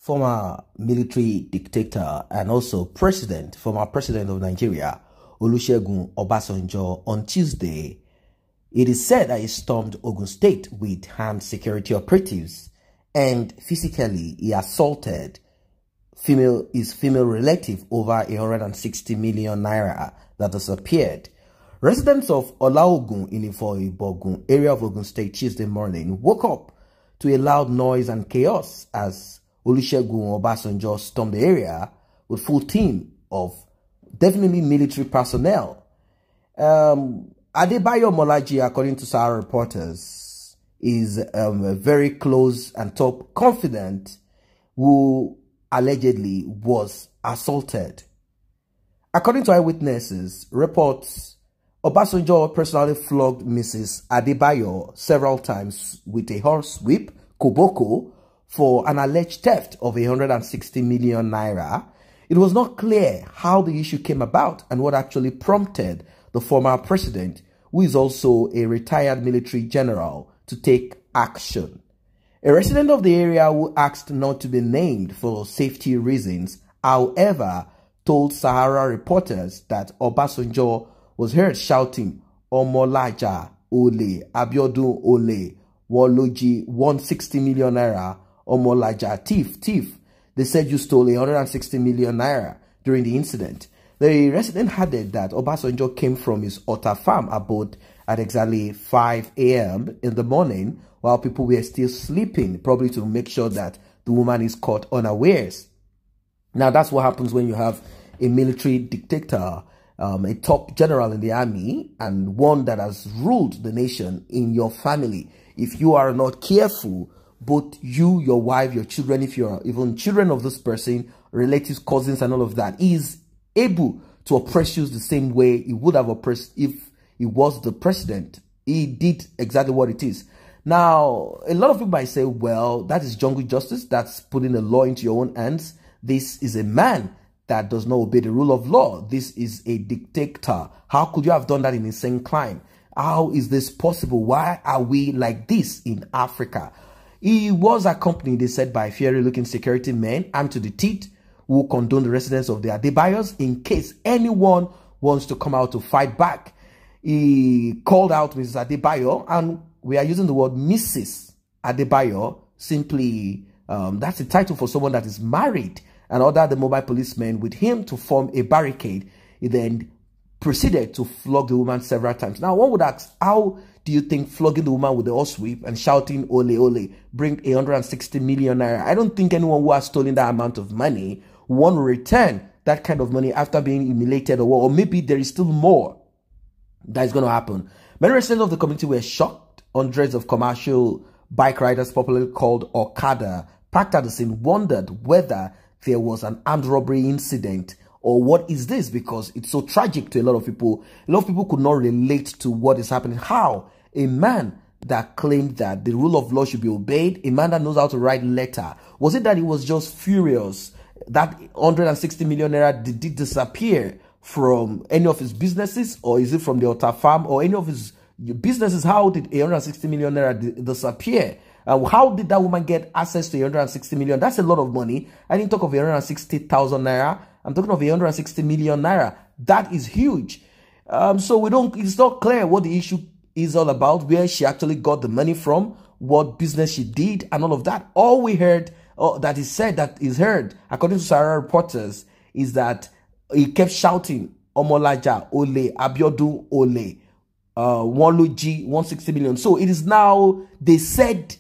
Former military dictator and also former president of Nigeria, Olusegun Obasanjo, on Tuesday, it is said that he stormed Ogun State with armed security operatives and physically he assaulted his female relative over 160 million naira that disappeared. Residents of Olaogun in Ifo-Ibogun area of Ogun State Tuesday morning woke up to a loud noise and chaos as Olusegun Obasanjo stormed the area with full team of definitely military personnel. Adebayo Molaji, according to Sahara reporters, is a very close and top confidant who allegedly was assaulted. According to eyewitnesses reports, Obasanjo personally flogged Mrs. Adebayo several times with a horse whip, koboko, for an alleged theft of 160 million naira. It was not clear how the issue came about and what actually prompted the former president, who is also a retired military general, to take action. A resident of the area who asked not to be named for safety reasons, however, told Sahara reporters that Obasanjo was heard shouting, "Omolaja, Ole, Abiodun, Ole, Woloji, 160 million naira, Omolaja, thief, thief. They said you stole 160 million naira during the incident." The resident added that Obasanjo came from his Ota farm abode at exactly 5 a.m. in the morning while people were still sleeping, probably to make sure that the woman is caught unawares. Now, that's what happens when you have a military dictator, a top general in the army, and one that has ruled the nation in your family. If you are not careful, both you, your wife, your children, if you're even children of this person, relatives, cousins, and all of that, is able to oppress you the same way he would have oppressed if he was the president. He did exactly what it is. Now, a lot of people might say, well, that is jungle justice. That's putting the law into your own hands. This is a man that does not obey the rule of law. This is a dictator. How could you have done that in a insane crime? How is this possible? Why are we like this in Africa? He was accompanied, they said, by fiery-looking security men armed to the teeth who condoned the residence of the Adebayos in case anyone wants to come out to fight back. He called out Mrs. Adebayo, and we are using the word Mrs. Adebayo, simply, that's a title for someone that is married, and ordered the mobile policemen with him to form a barricade. He then proceeded to flog the woman several times. Now, one would ask, how do you think flogging the woman with the horsewhip and shouting "Ole, ole" bring 160 million naira? I don't think anyone who has stolen that amount of money want to return that kind of money after being humiliated or maybe there is still more that is going to happen. Many residents of the community were shocked. Hundreds of commercial bike riders, popularly called Okada, parked at the scene, wondered whether there was an armed robbery incident or what is this, because it's so tragic to a lot of people. A lot of people could not relate to what is happening. How a man that claimed that the rule of law should be obeyed, a man that knows how to write letter, was it that he was just furious that 160 million naira did disappear from any of his businesses, or is it from the Ota farm or any of his businesses? How did 160 million naira disappear? How did that woman get access to 160 million? That's a lot of money. I didn't talk of 160,000 naira. I'm talking of 160 million naira. That is huge. So it's not clear what the issue is all about, where she actually got the money from, what business she did, and all of that. All we heard, that is said, that is heard, according to Sahara reporters, is that he kept shouting, "Omolaja, Ole, Abiodun, Ole, Woloji, 160 million." So it is now, they said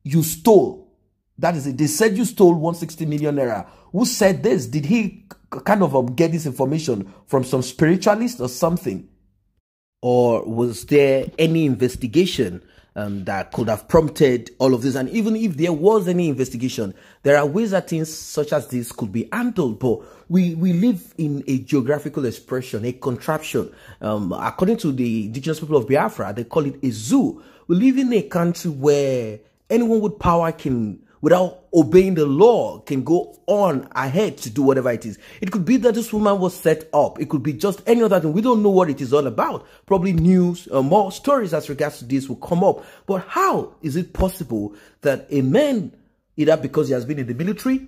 you stole. That is it. They said you stole 160 million naira. Who said this? Did he kind of get this information from some spiritualist or something? Or was there any investigation that could have prompted all of this? And even if there was any investigation, there are ways that things such as this could be handled. But we live in a geographical expression, a contraption. According to the indigenous people of Biafra, they call it a zoo. We live in a country where anyone with power can, without obeying the law, can go on ahead to do whatever it is. It could be that this woman was set up. It could be just any other thing. We don't know what it is all about. Probably news, more stories as regards to this will come up. But how is it possible that a man, either because he has been in the military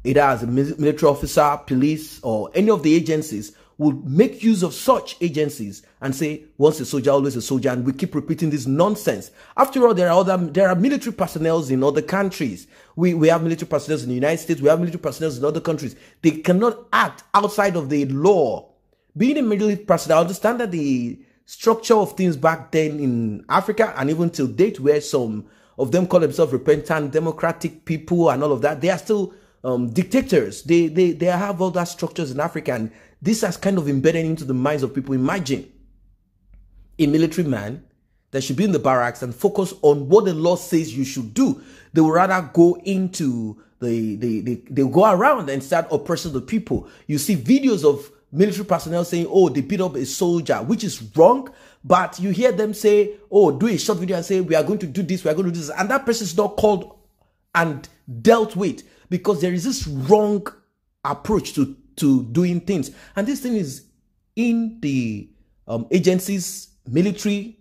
either as a military officer, police, or any of the agencies, would make use of such agencies and say, once a soldier, always a soldier, and we keep repeating this nonsense. After all, there are military personnel in other countries. We have military personnel in the United States, we have military personnel in other countries. They cannot act outside of the law. Being a military personnel, I understand that the structure of things back then in Africa, and even till date, where some of them call themselves repentant democratic people and all of that, they are still dictators. They have all that structures in Africa, and this has kind of embedded into the minds of people. Imagine a military man that should be in the barracks and focus on what the law says you should do. They would rather go into they'll go around and start oppressing the people. You see videos of military personnel saying, oh, they beat up a soldier, which is wrong. But you hear them say, oh, do a short video and say, we are going to do this, we are going to do this. And that person is not called and dealt with because there is this wrong approach to doing things. And this thing is in the agencies, military,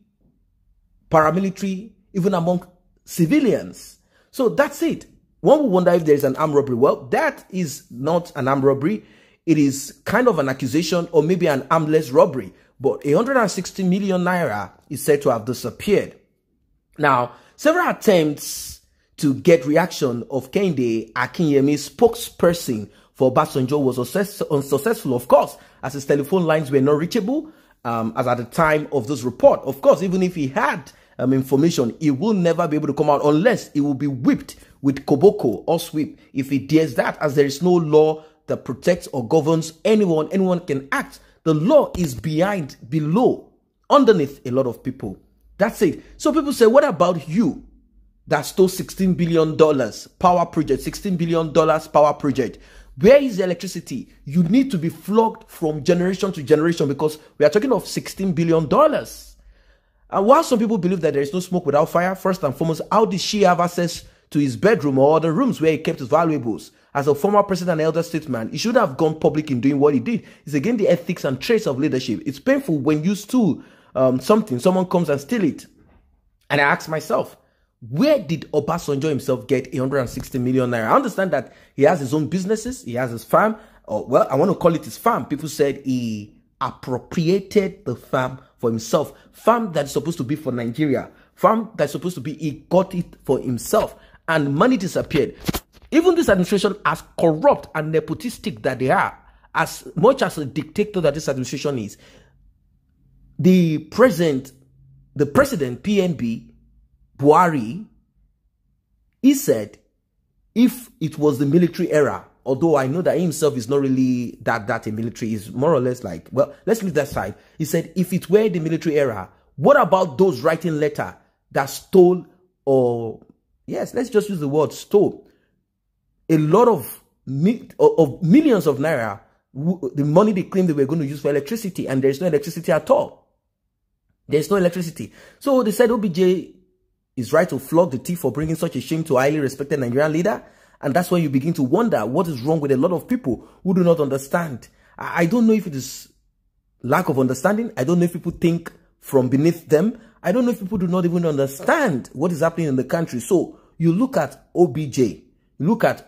paramilitary, even among civilians. So that's it. One would wonder if there is an armed robbery. Well, that is not an armed robbery. It is kind of an accusation or maybe an armless robbery. But 160 million naira is said to have disappeared. Now, several attempts to get reaction of Kehinde Akinyemi's spokesperson for Obasanjo was unsuccessful, of course, as his telephone lines were not reachable as at the time of this report. Of course, even if he had information, he will never be able to come out unless he will be whipped with koboko or sweep if he dares that, as there is no law that protects or governs anyone. Anyone can act. The law is below, underneath a lot of people. That's it. So people say, what about you that stole $16 billion power project, $16 billion power project? Where is the electricity? You need to be flogged from generation to generation because we are talking of $16 billion. And while some people believe that there is no smoke without fire, first and foremost, how did she have access to his bedroom or other rooms where he kept his valuables? As a former president and elder statesman, he should have gone public in doing what he did. It's against the ethics and traits of leadership. It's painful when you steal something, someone comes and steal it. And I ask myself, where did Obasanjo himself get 160 million naira? I understand that he has his own businesses, he has his farm. Or, well, I want to call it his farm. People said he appropriated the farm for himself. Farm that's supposed to be for Nigeria. Farm that's supposed to be, he got it for himself. And money disappeared. Even this administration, as corrupt and nepotistic that they are, as much as a dictator that this administration is, the president PNB, Buhari, he said, if it was the military era, although I know that he himself is not really that a military, is more or less like, well, let's leave that side. He said, if it were the military era, what about those writing letter that stole, or yes, let's just use the word stole, a lot of millions of naira, the money they claimed they were going to use for electricity, and there's no electricity at all. There's no electricity. So they said OBJ is right to flog the thief for bringing such a shame to a highly respected Nigerian leader. And that's when you begin to wonder what is wrong with a lot of people who do not understand. I don't know if it is lack of understanding. I don't know if people think from beneath them. I don't know if people do not even understand what is happening in the country. So you look at OBJ, you look at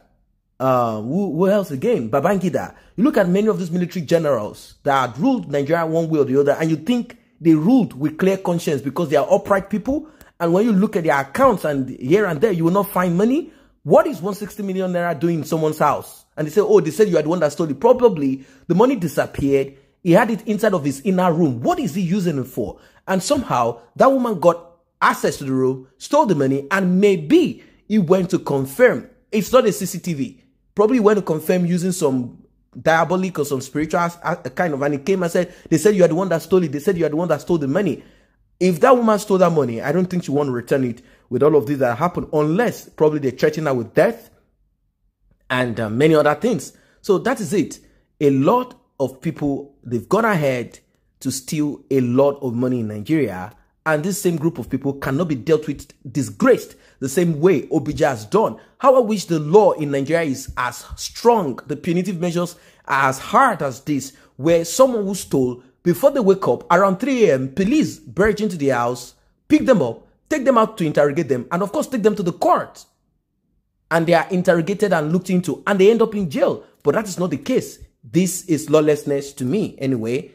who else again? Babangida. You look at many of these military generals that had ruled Nigeria one way or the other, and you think they ruled with clear conscience because they are upright people. And when you look at their accounts and here and there, you will not find money. What is 160 million naira doing in someone's house? And they say, oh, they said you are the one that stole it. Probably the money disappeared. He had it inside of his inner room. What is he using it for? And somehow that woman got access to the room, stole the money, and maybe he went to confirm. It's not a CCTV. Probably went to confirm using some diabolic or some spiritual kind of, and he came and said, they said you are the one that stole it. They said you are the one that stole the money. If that woman stole that money, I don't think she want to return it with all of this that happened, unless probably they threaten her with death and many other things. So that is it. A lot of people, they've gone ahead to steal a lot of money in Nigeria, and this same group of people cannot be dealt with, disgraced, the same way OBJ has done. How I wish the law in Nigeria is as strong, the punitive measures are as hard as this, where someone who stole, before they wake up, around 3 a.m., police barge into the house, pick them up, take them out to interrogate them, and of course take them to the court. and they are interrogated and looked into, and they end up in jail. But that is not the case. This is lawlessness to me anyway,